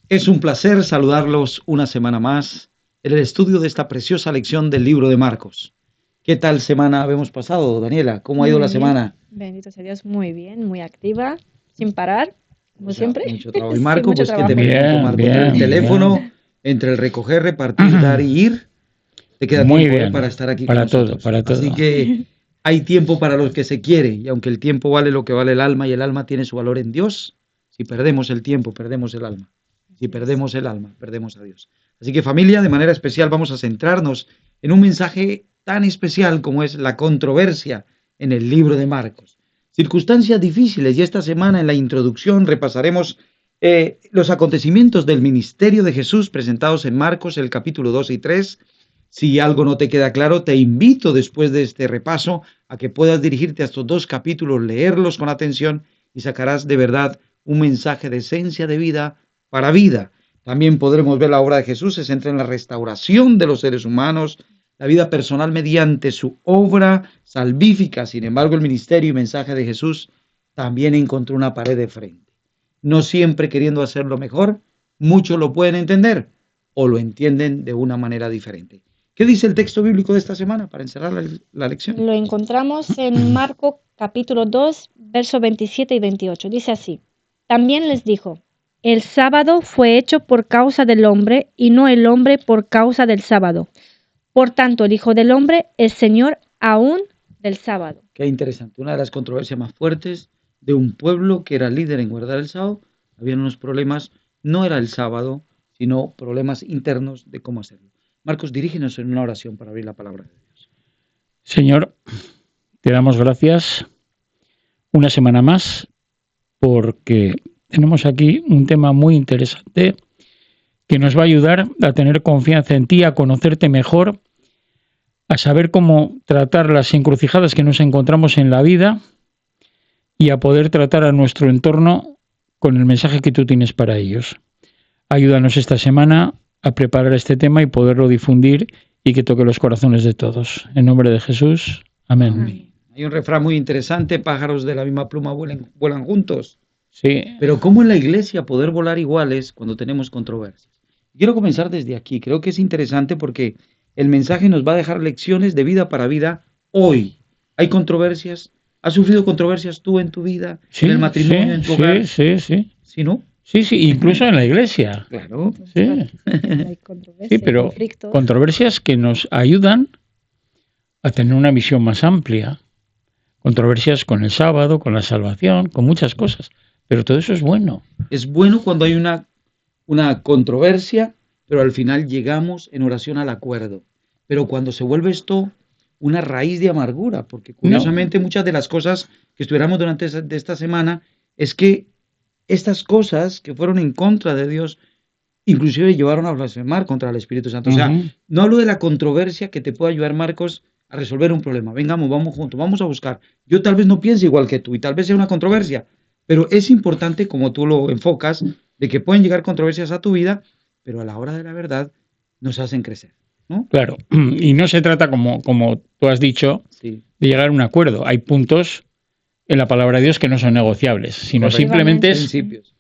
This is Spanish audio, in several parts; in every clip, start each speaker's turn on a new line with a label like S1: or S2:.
S1: Es un placer saludarlos una semana más en el estudio de esta preciosa lección del libro de Marcos. ¿Qué tal semana habemos pasado, Daniela? ¿Cómo ha ido la
S2: Muy bien,
S1: semana?
S2: bendito sea Dios, muy bien, muy activa, sin parar,
S1: O
S2: como
S1: sea,
S2: siempre,
S1: mucho trabajo. Y
S2: sí,
S1: Marco,
S2: mucho
S1: pues, ¿qué te
S2: trabajo.
S1: pregunto,
S3: Bien,
S1: Marco? Entre el
S3: bien,
S1: teléfono,
S3: bien.
S1: entre el recoger, repartir, dar y ir, te queda
S3: Muy
S1: tiempo, para
S3: bien.
S1: estar aquí con
S3: Para todo,
S1: nosotros.
S3: para
S1: Así
S3: todo.
S1: que hay tiempo para los que se quiere, y aunque el tiempo vale lo que vale el alma, y el alma tiene su valor en Dios, si perdemos el tiempo, perdemos el alma. Si
S2: Así es.
S1: perdemos el alma, perdemos a Dios. Así que familia, de manera especial vamos a centrarnos en un mensaje tan especial como es la controversia en el libro de Marcos. Circunstancias difíciles, y esta semana en la introducción repasaremos los acontecimientos del ministerio de Jesús presentados en Marcos, el capítulo 2 y 3. Si algo no te queda claro, te invito después de este repaso a que puedas dirigirte a estos dos capítulos, leerlos con atención y sacarás de verdad un mensaje de esencia de vida para vida. También podremos ver la obra de Jesús, se centra en la restauración de los seres humanos, la vida personal mediante su obra salvífica. Sin embargo, el ministerio y mensaje de Jesús también encontró una pared de frente. No siempre queriendo hacerlo mejor, muchos lo pueden entender o lo entienden de una manera diferente. ¿Qué dice el texto bíblico de esta semana para encerrar la lección?
S2: Lo encontramos en Marcos capítulo 2, versos 27 y 28. Dice así: También les dijo, el sábado fue hecho por causa del hombre y no el hombre por causa del sábado. Por tanto, el Hijo del Hombre es Señor aún del sábado.
S1: Qué interesante. Una de las controversias más fuertes de un pueblo que era líder en guardar el sábado. Habían unos problemas, no era el sábado, sino problemas internos de cómo hacerlo. Marcos, dirígenos en una oración para abrir la palabra de Dios.
S3: Señor, te damos gracias una semana más porque tenemos aquí un tema muy interesante que nos va a ayudar a tener confianza en ti, a conocerte mejor, a saber cómo tratar las encrucijadas que nos encontramos en la vida y a poder tratar a nuestro entorno con el mensaje que tú tienes para ellos. Ayúdanos esta semana a preparar este tema y poderlo difundir y que toque los corazones de todos. En nombre de Jesús, amén.
S1: Amén. Hay un refrán muy interesante: pájaros de la misma pluma vuelan juntos.
S3: Sí.
S1: Pero ¿cómo en la iglesia poder volar iguales cuando tenemos controversias? Quiero comenzar desde aquí. Creo que es interesante porque el mensaje nos va a dejar lecciones de vida para vida hoy. ¿Hay controversias? ¿Has sufrido controversias tú en tu vida?
S3: Sí,
S1: ¿En el matrimonio, en tu hogar?
S3: Sí.
S1: ¿Sí, no?
S3: Sí, incluso en la iglesia.
S1: Claro.
S3: Sí.
S2: Hay controversia,
S3: Sí, pero
S2: conflictos.
S3: controversias que nos ayudan a tener una visión más amplia. Controversias con el sábado, con la salvación, con muchas cosas. Pero todo eso es bueno.
S1: Es bueno cuando hay una controversia, pero al final llegamos en oración al acuerdo. Pero cuando se vuelve esto una raíz de amargura, porque curiosamente muchas de las cosas que estudiamos durante esta semana es que estas cosas que fueron en contra de Dios, inclusive llevaron a blasfemar contra el Espíritu Santo. O sea, no hablo de la controversia que te puede ayudar, Marcos, a resolver un problema. Vengamos, vamos juntos, vamos a buscar. Yo tal vez no piense igual que tú y tal vez sea una controversia, pero es importante, como tú lo enfocas, de que pueden llegar controversias a tu vida, pero a la hora de la verdad nos hacen crecer, ¿no?
S3: Claro, y no se trata, como tú has dicho,
S1: Sí.
S3: de llegar a un acuerdo. Hay puntos en la palabra de Dios que no son negociables, sino simplemente es
S1: principios.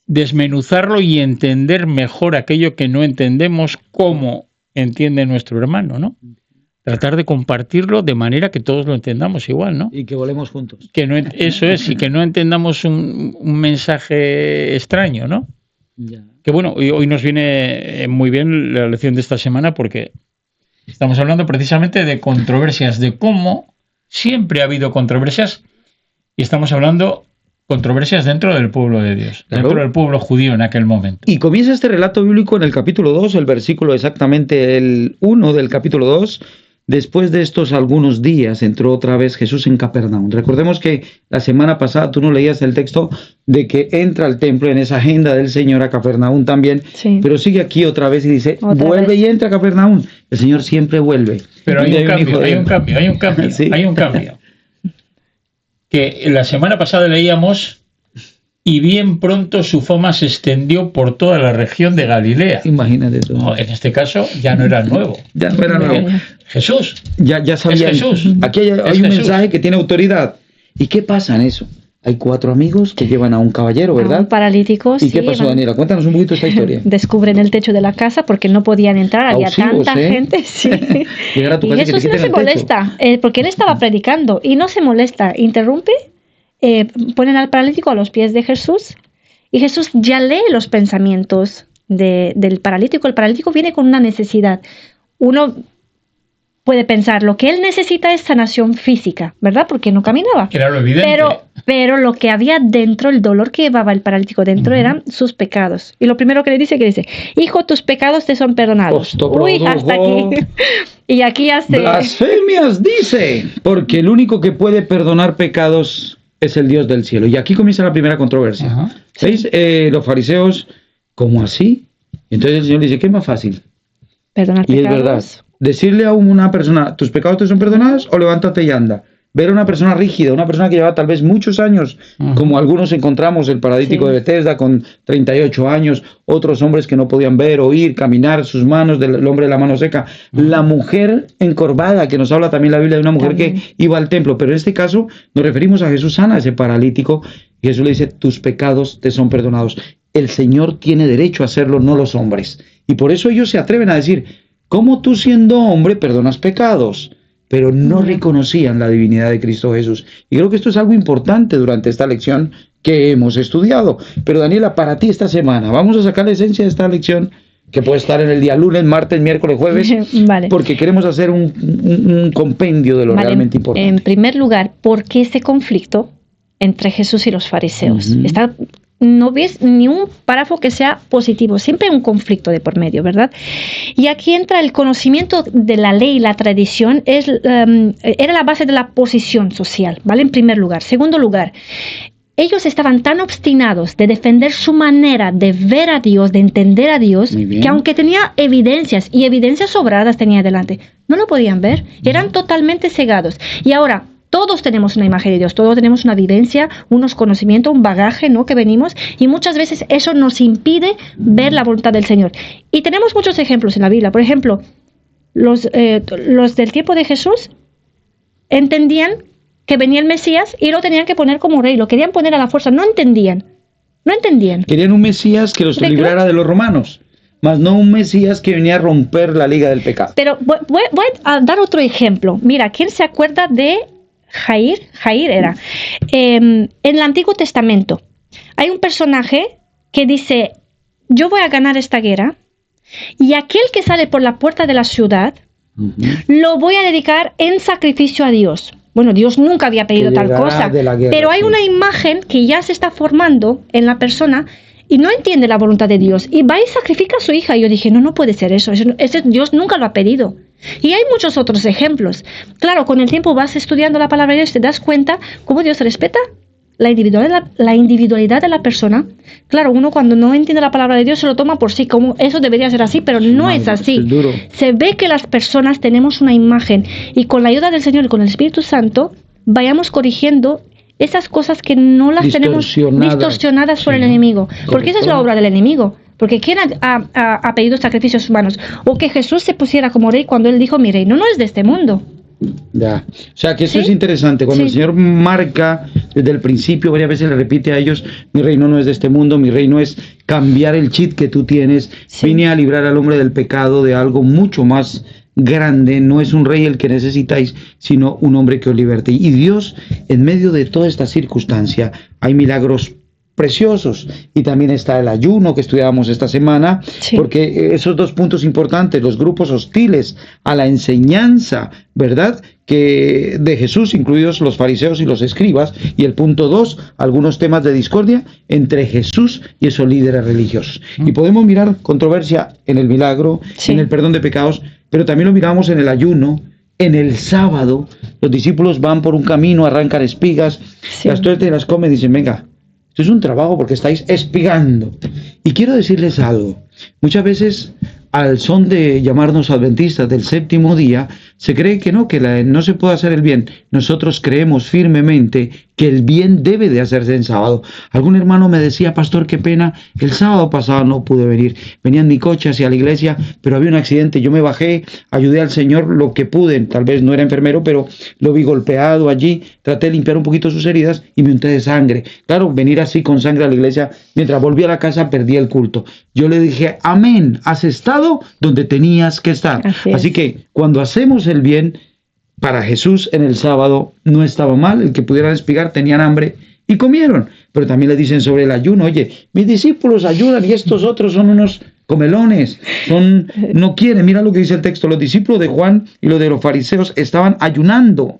S3: Desmenuzarlo y entender mejor aquello que no entendemos, cómo entiende nuestro hermano, ¿no? Tratar de compartirlo de manera que todos lo entendamos igual, ¿no?
S1: Y que volemos juntos.
S3: Que no, eso es, y que no entendamos un mensaje extraño, ¿no?
S1: Ya.
S3: Que bueno, hoy nos viene muy bien la lección de esta semana porque estamos hablando precisamente de controversias, de cómo siempre ha habido controversias, y estamos hablando controversias dentro del pueblo de Dios,
S1: Claro.
S3: dentro del pueblo judío en aquel momento.
S1: Y comienza este relato bíblico en el capítulo 2, el versículo exactamente el 1 del capítulo 2. Después de estos algunos días entró otra vez Jesús en Capernaum. Recordemos que la semana pasada tú no leías el texto de que entra al templo en esa agenda del Señor a Capernaum también,
S2: Sí.
S1: pero sigue aquí otra vez y dice,
S2: Otra
S1: vuelve
S2: vez.
S1: y entra a Capernaum. El Señor siempre vuelve.
S3: Pero hay un cambio,
S1: hijo de
S3: hay
S1: él.
S3: un cambio.
S1: Sí.
S3: Hay un cambio. Que la semana pasada leíamos, y bien pronto su fama se extendió por toda la región de Galilea.
S1: Imagínate tú.
S3: No, en este caso ya no era nuevo.
S1: Ya no era nuevo.
S3: Jesús.
S1: Ya sabían.
S3: Es Jesús.
S1: Aquí hay un
S3: Jesús.
S1: mensaje que tiene autoridad. ¿Y qué pasa en eso? hay 4 amigos que llevan a un caballero,
S2: A
S1: ¿verdad?
S2: un paralítico,
S1: ¿Y qué pasó, Daniela? Cuéntanos un poquito esta historia.
S2: Descubren el techo de la casa porque no podían entrar, había
S1: Abusivos,
S2: tanta
S1: ¿eh?
S2: gente. Sí.
S1: Llegar a tu
S2: Y
S1: casa y que te
S2: Jesús no
S1: quiten
S2: se
S1: el techo.
S2: molesta, porque él estaba predicando y no se molesta, interrumpe, ponen al paralítico a los pies de Jesús y Jesús ya lee los pensamientos del paralítico. El paralítico viene con una necesidad. Uno puede pensar, lo que él necesita es sanación física, ¿verdad? Porque no caminaba.
S3: Era lo evidente.
S2: Pero lo que había dentro, el dolor que llevaba el paralítico dentro, eran sus pecados. Y lo primero que le dice, hijo, tus pecados te son perdonados. Uy, hasta aquí. Y aquí hace...
S1: Blasfemias dice, porque el único que puede perdonar pecados es el Dios del cielo. Y aquí comienza la primera controversia.
S3: Ajá.
S1: ¿Veis? Los fariseos, ¿cómo así? Entonces el Señor le dice, ¿qué es más fácil?
S2: Perdonar
S1: Y es
S2: pecados.
S1: verdad, decirle a una persona, ¿tus pecados te son perdonados? O levántate y anda. Ver a una persona rígida, una persona que lleva tal vez muchos años, como algunos encontramos, el paralítico de Bethesda con 38 años, otros hombres que no podían ver, oír, caminar, sus manos, del hombre de la mano seca, la mujer encorvada, que nos habla también la Biblia de una mujer que iba al templo, pero en este caso nos referimos a Jesús sana a ese paralítico, y Jesús le dice, tus pecados te son perdonados. El Señor tiene derecho a hacerlo, no los hombres. Y por eso ellos se atreven a decir, ¿cómo tú siendo hombre perdonas pecados? Pero no reconocían la divinidad de Cristo Jesús. Y creo que esto es algo importante durante esta lección que hemos estudiado. Pero Daniela, para ti esta semana, vamos a sacar la esencia de esta lección, que puede estar en el día lunes, martes, miércoles, jueves,
S2: Vale.
S1: porque queremos hacer un compendio de lo realmente importante.
S2: En primer lugar, ¿por qué ese conflicto entre Jesús y los fariseos? No ves ni un párrafo que sea positivo, siempre hay un conflicto de por medio, ¿verdad? Y aquí entra el conocimiento de la ley y la tradición, era la base de la posición social, ¿vale? En primer lugar. Segundo lugar, ellos estaban tan obstinados de defender su manera de ver a Dios, de entender a Dios, que aunque tenía evidencias, y evidencias sobradas tenía delante, no lo podían ver, eran totalmente cegados. Y ahora, todos tenemos una imagen de Dios, todos tenemos una vivencia, unos conocimientos, un bagaje, ¿no? Que venimos, y muchas veces eso nos impide ver la voluntad del Señor. Y tenemos muchos ejemplos en la Biblia. Por ejemplo, los del tiempo de Jesús entendían que venía el Mesías y lo tenían que poner como rey, lo querían poner a la fuerza, no entendían.
S1: Querían un Mesías que los librara de los romanos, mas no un Mesías que venía a romper la liga del pecado.
S2: Pero voy a dar otro ejemplo. Mira, ¿quién se acuerda de Jair era? En el Antiguo Testamento hay un personaje que dice, yo voy a ganar esta guerra y aquel que sale por la puerta de la ciudad lo voy a dedicar en sacrificio a Dios. Bueno, Dios nunca había pedido tal cosa, guerra, pero hay una imagen que ya se está formando en la persona y no entiende la voluntad de Dios y va y sacrifica a su hija. Y yo dije, no puede ser eso, ese Dios nunca lo ha pedido. Y hay muchos otros ejemplos. Claro, con el tiempo vas estudiando la palabra de Dios y te das cuenta cómo Dios respeta la individualidad de la persona. Claro, uno cuando no entiende la palabra de Dios se lo toma por sí, como eso debería ser así, pero no es así. Se ve que las personas tenemos una imagen y con la ayuda del Señor y con el Espíritu Santo vayamos corrigiendo esas cosas que no las tenemos distorsionadas por el enemigo. Porque esa es la obra del enemigo. Porque ¿quién ha pedido sacrificios humanos? O que Jesús se pusiera como rey cuando él dijo, mi reino no es de este mundo.
S1: Ya. O sea que eso es interesante. Cuando el Señor marca desde el principio, varias veces le repite a ellos, mi reino no es de este mundo, mi reino es cambiar el chip que tú tienes. Vine a librar al hombre del pecado, de algo mucho más grande. No es un rey el que necesitáis, sino un hombre que os liberte. Y Dios, en medio de toda esta circunstancia, hay milagros preciosos, y también está el ayuno que estudiábamos esta semana, porque esos dos puntos importantes, los grupos hostiles a la enseñanza, ¿verdad?, que de Jesús, incluidos los fariseos y los escribas, y el punto 2, algunos temas de discordia entre Jesús y esos líderes religiosos. Y podemos mirar controversia en el milagro, en el perdón de pecados, pero también lo miramos en el ayuno, en el sábado. Los discípulos van por un camino, arrancan espigas, las tuercas las comen y dicen, venga, esto es un trabajo porque estáis espigando. Y quiero decirles algo. Muchas veces, al son de llamarnos adventistas del séptimo día, se cree que no se puede hacer el bien. Nosotros creemos firmemente que el bien debe de hacerse en sábado. Algún hermano me decía, pastor, qué pena, el sábado pasado no pude venir. Venía en mi coche hacia la iglesia, pero había un accidente. Yo me bajé, ayudé al Señor lo que pude. Tal vez no era enfermero, pero lo vi golpeado allí. Traté de limpiar un poquito sus heridas y me unté de sangre. Claro, venir así con sangre a la iglesia, mientras volví a la casa perdí el culto. Yo le dije, amén, has estado donde tenías que estar. Así que cuando hacemos el bien, para Jesús en el sábado no estaba mal, el que pudieran espigar tenían hambre y comieron. Pero también le dicen sobre el ayuno, oye, mis discípulos ayunan y estos otros son unos comelones, no quieren. Mira lo que dice el texto, los discípulos de Juan y los de los fariseos estaban ayunando.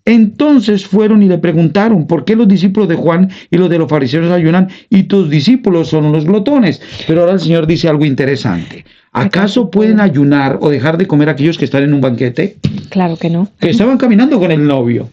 S1: Entonces fueron y le preguntaron, ¿por qué los discípulos de Juan y los de los fariseos ayunan y tus discípulos son unos glotones? Pero ahora el Señor dice algo interesante. ¿Acaso pueden ayunar o dejar de comer aquellos que están en un banquete?
S2: Claro que no.
S1: Que estaban caminando con el novio.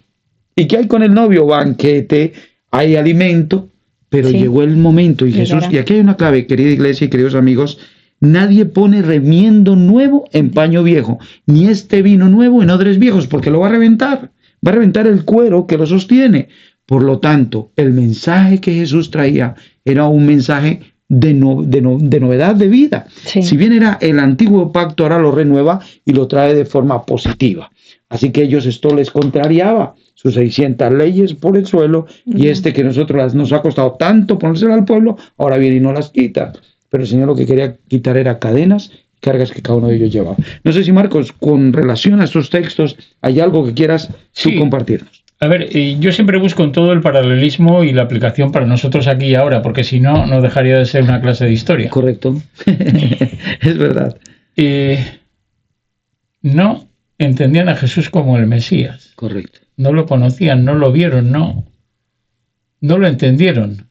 S1: ¿Y qué hay con el novio? Banquete, hay alimento, pero llegó el momento y Jesús, y aquí hay una clave, querida iglesia y queridos amigos, nadie pone remiendo nuevo en paño viejo, ni vino nuevo en odres viejos, porque lo va a reventar el cuero que lo sostiene. Por lo tanto, el mensaje que Jesús traía era un mensaje de novedad de vida. Sí. Si bien era el antiguo pacto, ahora lo renueva y lo trae de forma positiva. Así que ellos esto les contrariaba, sus 600 leyes por el suelo, y que nosotros nos ha costado tanto ponérselo al pueblo, ahora viene y no las quita. Pero el Señor lo que quería quitar era cadenas, cargas que cada uno de ellos llevaba. No sé si, Marcos, con relación a estos textos, hay algo que quieras tú compartirnos.
S3: A ver, yo siempre busco en todo el paralelismo y la aplicación para nosotros aquí y ahora, porque si no, no dejaría de ser una clase de historia.
S1: Correcto. Es verdad.
S3: No entendían a Jesús como el Mesías.
S1: Correcto.
S3: No lo conocían, no lo vieron, no lo entendieron.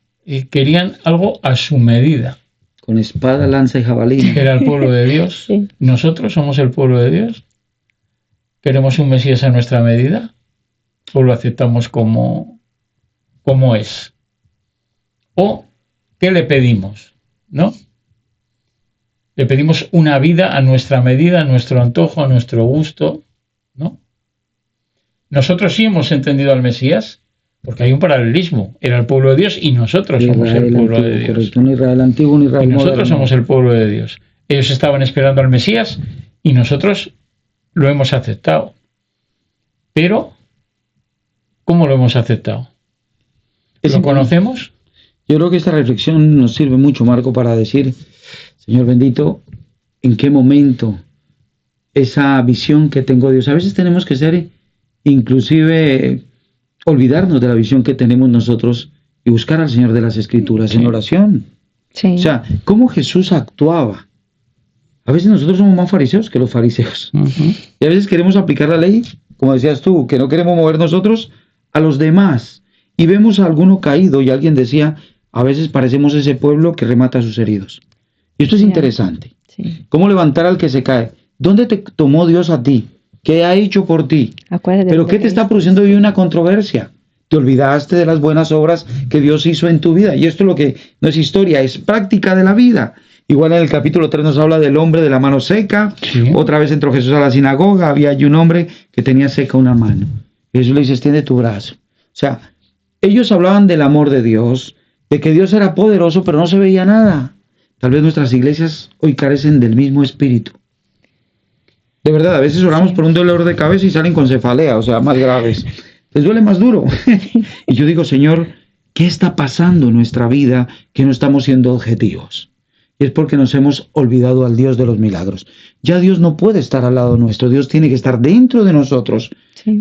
S3: Querían algo a su medida.
S1: Con espada, lanza y jabalina.
S3: Era el pueblo de Dios. Sí. Nosotros somos el pueblo de Dios. ¿Queremos un Mesías a nuestra medida? ¿O lo aceptamos como es? ¿O qué le pedimos? ¿No? Le pedimos una vida a nuestra medida, a nuestro antojo, a nuestro gusto, ¿no? Nosotros sí hemos entendido al Mesías, porque hay un paralelismo. Era el pueblo de Dios y nosotros somos el pueblo de Dios.
S1: Correcto, un Israel antiguo, un Israel
S3: y nosotros
S1: moderno.
S3: Somos el pueblo de Dios. Ellos estaban esperando al Mesías y nosotros lo hemos aceptado. Pero, ¿cómo lo hemos aceptado? ¿Lo conocemos?
S1: Yo creo que esta reflexión nos sirve mucho, Marco, para decir, Señor bendito, ¿en qué momento esa visión que tengo de Dios? A veces tenemos que ser, inclusive, olvidarnos de la visión que tenemos nosotros y buscar al Señor de las Escrituras en oración. Sí. O sea, ¿cómo Jesús actuaba? A veces nosotros somos más fariseos que los fariseos. Y a veces queremos aplicar la ley, como decías tú, que no queremos mover nosotros a los demás. Y vemos a alguno caído y alguien decía, a veces parecemos ese pueblo que remata a sus heridos. Y esto es interesante. Sí. ¿Cómo levantar al que se cae? ¿Dónde te tomó Dios a ti? ¿Qué ha hecho por ti? ¿Pero qué te está produciendo hoy una controversia? Te olvidaste de las buenas obras que Dios hizo en tu vida. Y esto es lo que no es historia, es práctica de la vida. Igual en el capítulo 3 nos habla del hombre de la mano seca. Sí. Otra vez entró Jesús a la sinagoga, había allí un hombre que tenía seca una mano. Jesús le dice, extiende tu brazo. O sea, ellos hablaban del amor de Dios, de que Dios era poderoso, pero no se veía nada. Tal vez nuestras iglesias hoy carecen del mismo espíritu. De verdad, a veces oramos por un dolor de cabeza y salen con cefalea, o sea, más graves. Les duele más duro. Y yo digo, Señor, ¿qué está pasando en nuestra vida que no estamos siendo objetivos? Y es porque nos hemos olvidado al Dios de los milagros. Ya Dios no puede estar al lado nuestro, Dios tiene que estar dentro de nosotros,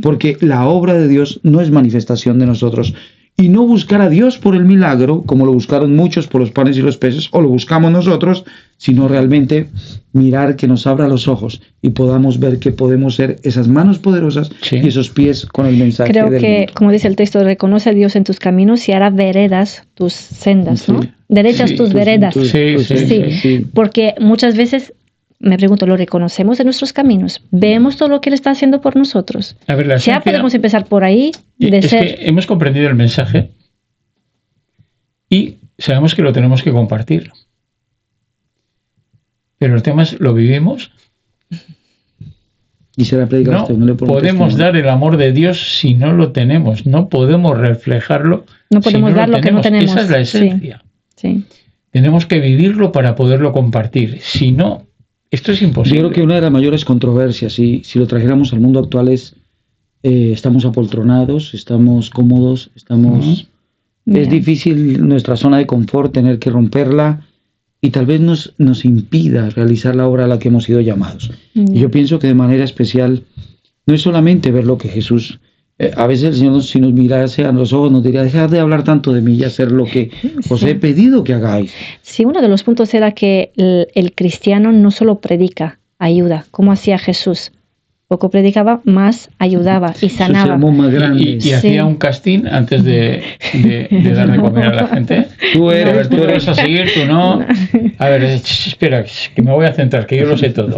S1: porque la obra de Dios no es manifestación de nosotros. Y no buscar a Dios por el milagro, como lo buscaron muchos por los panes y los peces, o lo buscamos nosotros, sino realmente mirar que nos abra los ojos y podamos ver que podemos ser esas manos poderosas y esos pies con el mensaje
S2: Creo
S1: del
S2: que,
S1: mundo.
S2: Como dice el texto, reconoce a Dios en tus caminos y hará veredas tus sendas, ¿no? Derechas tus veredas. Sí. Porque muchas veces me pregunto, ¿lo reconocemos en nuestros caminos? ¿Vemos todo lo que Él está haciendo por nosotros?
S3: A ver,
S2: ya podemos empezar por ahí.
S3: Es que hemos comprendido el mensaje y sabemos que lo tenemos que compartir. Pero el tema es, ¿lo vivimos?
S1: Y será predicado
S3: No
S1: este evangelio por un
S3: podemos
S1: testimonio.
S3: dar el amor de Dios si no lo tenemos. No podemos reflejarlo
S2: No podemos
S3: si
S2: dar lo que no tenemos.
S3: Esa es la
S2: Sí.
S3: esencia.
S2: Sí.
S3: Tenemos que vivirlo para poderlo compartir. Si no, esto es
S1: Yo
S3: imposible.
S1: creo que una de las mayores controversias, si lo trajéramos al mundo actual, es estamos apoltronados, estamos cómodos, estamos...
S3: Ujú.
S1: Es
S2: Ya.
S1: difícil nuestra zona de confort, tener que romperla y tal vez nos impida realizar la obra a la que hemos sido llamados.
S2: Ya.
S1: Y yo pienso que de manera especial no es solamente ver lo que Jesús... a veces el Señor, si nos mirase a los ojos, nos diría, dejad de hablar tanto de mí y hacer lo que os
S2: Sí.
S1: he pedido que hagáis.
S2: Sí, uno de los puntos era que el cristiano no solo predica, ayuda, como hacía Jesús. Poco predicaba, más ayudaba y
S1: Su
S2: sanaba.
S1: sermón más grande.
S3: Y
S2: Sí.
S3: hacía un casting antes de dar de comer a la gente.
S1: Tú
S3: A
S1: eres,
S3: ver, tú
S1: tú
S3: lo
S1: eres...
S3: vas a seguir, tú no. A ver, espera, que me voy a centrar, que yo lo sé todo.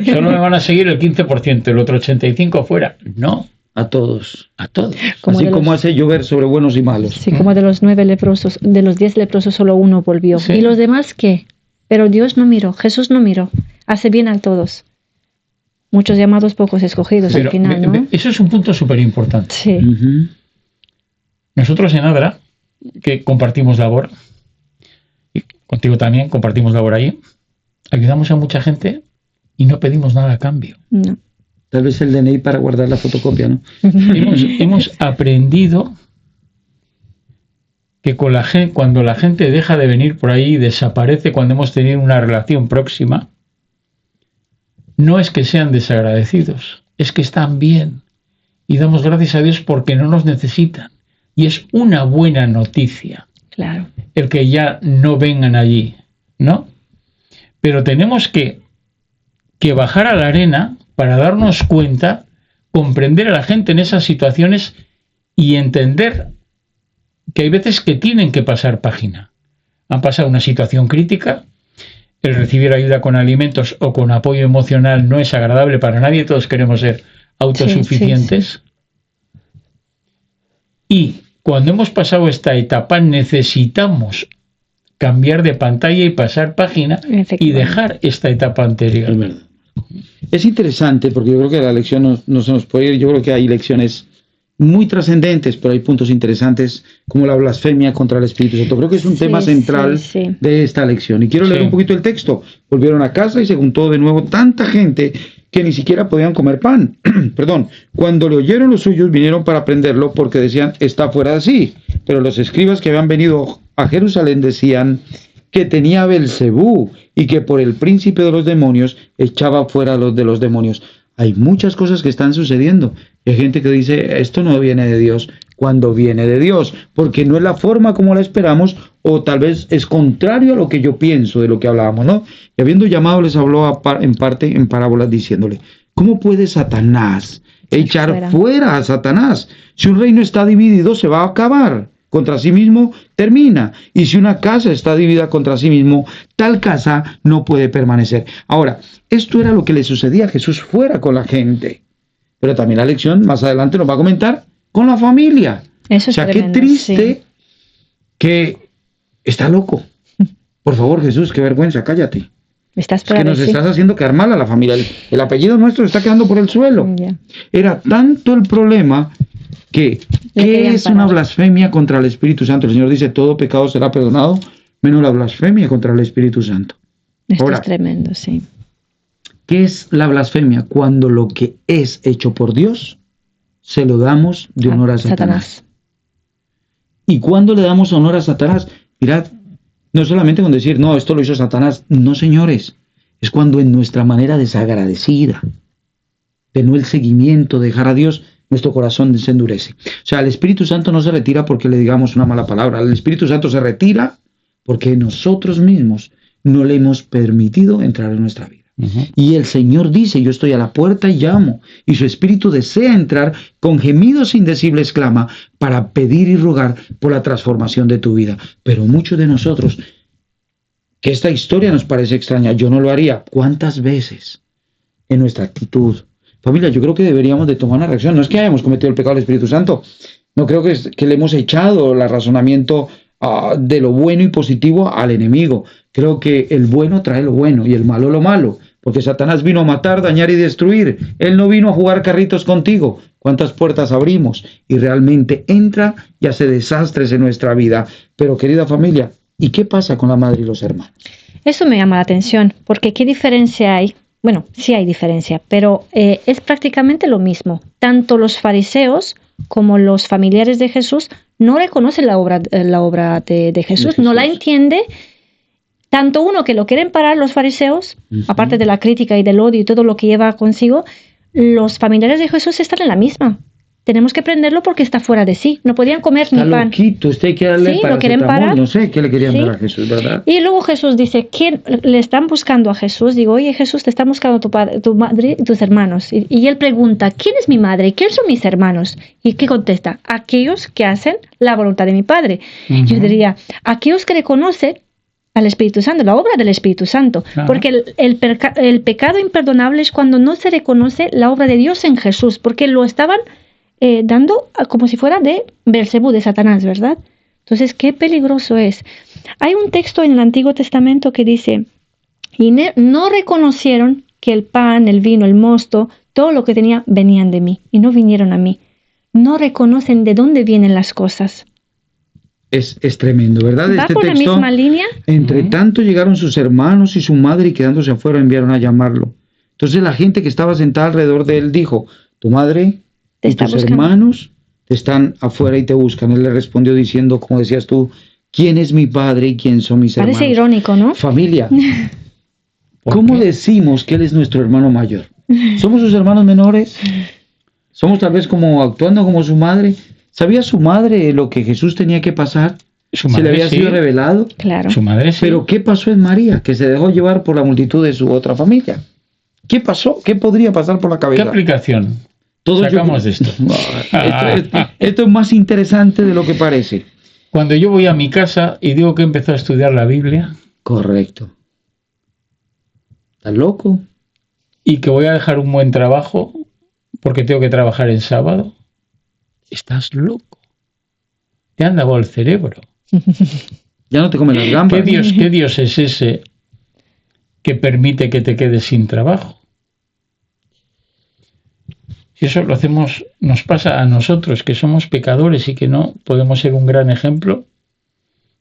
S3: Solo me van a seguir el 15%, el otro 85% fuera. No,
S1: A todos.
S3: a todos.
S2: Como
S1: Así
S2: de
S1: como
S2: los-
S1: hace llover sobre buenos y malos.
S2: Sí, como de los 9 leprosos, de los 10 leprosos solo uno volvió.
S3: Sí.
S2: ¿Y los demás qué? Pero Dios no miró, Jesús no miró. Hace bien a todos. Muchos llamados, pocos escogidos
S3: Pero
S2: al final, ¿no?
S3: eso es un punto súper importante.
S2: Sí,
S1: Ujú.
S3: Nosotros en ADRA, que compartimos labor, y contigo también compartimos labor ahí, ayudamos a mucha gente y no pedimos nada a cambio.
S2: no.
S1: Tal vez el DNI para guardar la fotocopia, ¿no?
S3: Hemos aprendido que cuando la gente deja de venir por ahí y desaparece cuando hemos tenido una relación próxima, no es que sean desagradecidos, es que están bien. Y damos gracias a Dios porque no nos necesitan. Y es una buena noticia
S2: Claro.
S3: el que ya no vengan allí, ¿no? Pero tenemos que bajar a la arena para darnos cuenta, comprender a la gente en esas situaciones y entender que hay veces que tienen que pasar página. Han pasado una situación crítica, el recibir ayuda con alimentos o con apoyo emocional no es agradable para nadie, todos queremos ser autosuficientes. Y cuando hemos pasado esta etapa necesitamos cambiar de pantalla y pasar página y
S2: Efectivamente.
S3: dejar esta etapa anterior.
S1: Es verdad. Es interesante porque yo creo que la lección no se nos puede ir. Yo creo que hay lecciones muy trascendentes, pero hay puntos interesantes como la blasfemia contra el Espíritu Santo. Creo que es un
S2: Sí,
S1: tema central
S2: sí, sí.
S1: de esta lección. Y quiero leer
S3: Sí.
S1: un poquito el texto. Volvieron a casa y se juntó de nuevo tanta gente que ni siquiera podían comer pan. Perdón. Cuando le oyeron los suyos, vinieron para prenderlo porque decían, está fuera de sí. Pero los escribas que habían venido a Jerusalén decían que tenía Belcebú y que por el príncipe de los demonios echaba fuera a los de los demonios. Hay muchas cosas que están sucediendo. Hay gente que dice, esto no viene de Dios, cuando viene de Dios, porque no es la forma como la esperamos, o tal vez es contrario a lo que yo pienso de lo que hablábamos, ¿no? Y habiendo llamado, les habló en parte en parábolas diciéndole, ¿cómo puede Satanás echar fuera a Satanás? Si un reino está dividido, se va a acabar. Contra sí mismo termina. Y si una casa está dividida contra sí mismo, tal casa no puede permanecer. Ahora, esto era lo que le sucedía a Jesús fuera con la gente. Pero también la lección más adelante nos va a comentar con la familia.
S2: Eso
S1: O
S2: es
S1: sea,
S2: tremendo,
S1: qué triste
S2: sí.
S1: que está loco. Por favor, Jesús, qué vergüenza, cállate.
S2: Estás
S1: Es que
S2: por
S1: nos
S2: ahí, sí.
S1: estás haciendo quedar mal a la familia. El apellido nuestro está quedando por el suelo.
S2: Ya.
S1: Era tanto el problema que,
S2: Le
S1: ¿qué
S2: querían
S1: es una
S2: parar.
S1: blasfemia contra el Espíritu Santo? El Señor dice, todo pecado será perdonado, menos la blasfemia contra el Espíritu Santo.
S2: Esto
S1: Ahora,
S2: es tremendo, sí.
S1: ¿qué es la blasfemia? Cuando lo que es hecho por Dios, se lo damos de honor a Satanás. ¿Y cuándo le damos honor a Satanás? Mirad, no solamente con decir, no, esto lo hizo Satanás. No, señores. Es cuando en nuestra manera desagradecida, de no el seguimiento, de dejar a Dios, nuestro corazón se endurece. O sea, el Espíritu Santo no se retira porque le digamos una mala palabra. El Espíritu Santo se retira porque nosotros mismos no le hemos permitido entrar en nuestra vida. Y el Señor dice, yo estoy a la puerta y llamo, y su Espíritu desea entrar, con gemidos indecibles clama, para pedir y rogar por la transformación de tu vida. Pero muchos de nosotros, que esta historia nos parece extraña, yo no lo haría. ¿Cuántas veces en nuestra actitud? Familia, yo creo que deberíamos de tomar una reacción. No es que hayamos cometido el pecado del Espíritu Santo, no creo que le hemos echado el razonamiento de lo bueno y positivo al enemigo. Creo que el bueno trae lo bueno y el malo lo malo. porque Satanás vino a matar, dañar y destruir. Él no vino a jugar carritos contigo. ¿Cuántas puertas abrimos? Y realmente entra y hace desastres en nuestra vida. Pero querida familia, ¿y qué pasa con la madre y los hermanos?
S2: Eso me llama la atención, porque ¿qué diferencia hay? Bueno, sí hay diferencia, pero es prácticamente lo mismo. Tanto los fariseos como los familiares de Jesús no reconocen la obra de Jesús, no la entiende. Tanto uno que lo quieren parar los fariseos, aparte de la crítica y del odio y todo lo que lleva consigo, los familiares de Jesús están en la misma. Tenemos que prenderlo porque está fuera de sí. No podían comer
S1: Está
S2: ni pan.
S1: Loquito, usted hay que darle
S2: Sí, lo quieren
S1: paracetamol,
S2: parar.
S1: no sé qué le querían
S2: Sí.
S1: dar a Jesús, ¿verdad?
S2: Y luego Jesús dice, ¿quién le están buscando a Jesús? Digo, oye Jesús, te están buscando tu padre, tu madre y tus hermanos. Y él pregunta, ¿quién es mi madre? ¿Quién son mis hermanos? ¿Y qué contesta? Aquellos que hacen la voluntad de mi Padre. Yo diría, aquellos que reconocen al Espíritu Santo, la obra del Espíritu Santo. Porque el pecado imperdonable es cuando no se reconoce la obra de Dios en Jesús, porque lo estaban dando como si fuera de Beelzebú, de Satanás, ¿verdad? Entonces, qué peligroso es. Hay un texto en el Antiguo Testamento que dice, y no reconocieron que el pan, el vino, el mosto, todo lo que tenía venían de mí, y no vinieron a mí. No reconocen de dónde vienen las cosas.
S1: Es tremendo, ¿verdad?
S2: ¿Va por la misma línea?
S1: Entre tanto llegaron sus hermanos y su madre y quedándose afuera enviaron a llamarlo. Entonces la gente que estaba sentada alrededor de él dijo, tu madre y tus hermanos te están afuera y te buscan. Él le respondió diciendo, como decías tú, ¿quién es mi padre y quién son mis hermanos?
S2: Parece irónico, ¿no?
S1: Familia, ¿cómo decimos que él es nuestro hermano mayor? ¿Somos sus hermanos menores? ¿Somos tal vez como actuando como su madre? ¿Sabía su madre lo que Jesús tenía que pasar?
S3: Su
S1: ¿Se le
S3: madre
S1: había
S3: sí.
S1: sido revelado?
S2: Claro.
S3: Su madre sí.
S1: Pero ¿qué pasó en María? Que se dejó llevar por la multitud de su otra familia. ¿Qué pasó? ¿Qué podría pasar por la
S3: ¿Qué
S1: cabeza?
S3: aplicación
S1: Todo
S3: sacamos de esto?
S1: Esto es más interesante de lo que parece.
S3: Cuando yo voy a mi casa y digo que empezó a estudiar la Biblia
S1: Correcto. ¿Estás loco?
S3: y que voy a dejar un buen trabajo porque tengo que trabajar en sábado, estás loco. Te han dado el cerebro.
S1: Ya no te comen las gambas.
S3: ¿Qué Dios es ese que permite que te quedes sin trabajo? Si eso lo hacemos, nos pasa a nosotros, que somos pecadores y que no podemos ser un gran ejemplo,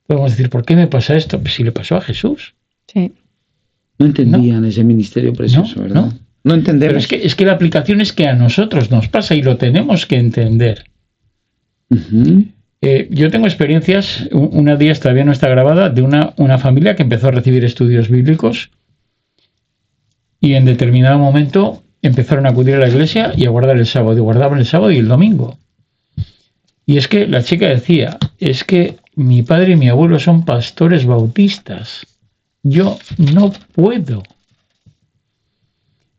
S3: podemos decir, ¿por qué me pasa esto? Pues si le pasó a Jesús.
S2: Sí.
S1: No entendían ese ministerio precioso, ¿verdad? No entendemos.
S3: Pero es que la aplicación es que a nosotros nos pasa y lo tenemos que entender. Yo tengo experiencias, una de ellas todavía no está grabada, de una familia que empezó a recibir estudios bíblicos y en determinado momento empezaron a acudir a la iglesia y a guardar el sábado, y guardaban el sábado y el domingo. Y es que la chica decía, es que mi padre y mi abuelo son pastores bautistas. Yo no puedo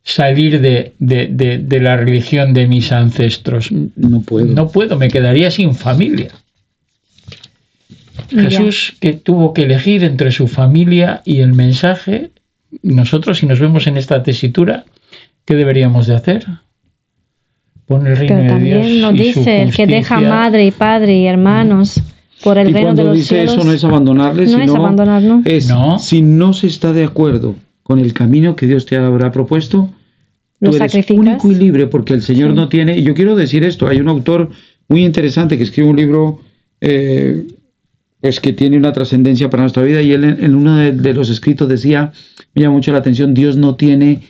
S3: salir de la religión de mis ancestros.
S1: No puedo.
S3: No puedo, me quedaría sin familia. Jesús, que tuvo que elegir entre su familia y el mensaje, nosotros, si nos vemos en esta tesitura, ¿qué deberíamos de hacer? Pon el reino
S2: Pero
S3: de Dios
S2: también nos
S3: y su
S2: dice, el que deja
S3: justicia.
S2: madre y padre y hermanos por el
S1: Y
S2: reino de
S1: cuando
S2: los
S1: dice
S2: cielos.
S1: eso no es abandonarles,
S2: No
S1: sino
S2: es abandonar, ¿no?
S1: es,
S3: No.
S1: si no se está de acuerdo con el camino que Dios te habrá propuesto,
S2: Lo
S1: tú eres
S2: sacrificas.
S1: único y libre, porque el Señor
S2: Sí.
S1: no tiene... Y yo quiero decir esto, hay un autor muy interesante que escribe un libro pues que tiene una trascendencia para nuestra vida, y él en uno de los escritos decía, me llama mucho la atención, Dios no tiene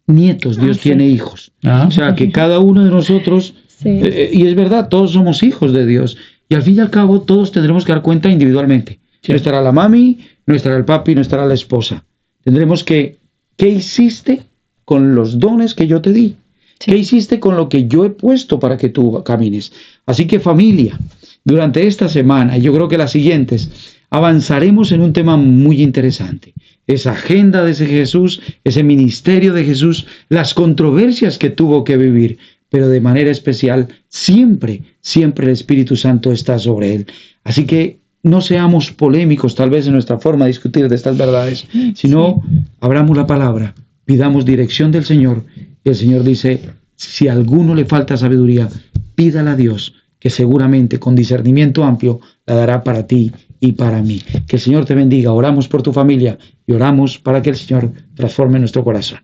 S1: nietos, Dios
S2: sí.
S1: tiene hijos.
S3: Ah.
S1: O sea, que cada uno de nosotros,
S2: Sí.
S1: y es verdad, todos somos hijos de Dios, y al fin y al cabo todos tendremos que dar cuenta individualmente.
S3: Sí.
S1: No estará la mami, no estará el papi, no estará la esposa. Tendremos que, ¿qué hiciste con los dones que yo te di?
S2: Sí.
S1: ¿Qué hiciste con lo que yo he puesto para que tú camines? Así que familia, durante esta semana, y yo creo que las siguientes, avanzaremos en un tema muy interesante. Esa agenda de ese Jesús, ese ministerio de Jesús, las controversias que tuvo que vivir, pero de manera especial, siempre el Espíritu Santo está sobre él. Así que no seamos polémicos tal vez en nuestra forma de discutir de estas verdades, sino abramos la palabra, pidamos dirección del Señor, y el Señor dice, si a alguno le falta sabiduría, pídala a Dios, que seguramente con discernimiento amplio la dará para ti y para mí. Que el Señor te bendiga. Oramos por tu familia y oramos para que el Señor transforme nuestro corazón.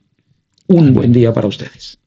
S1: Un buen día para ustedes.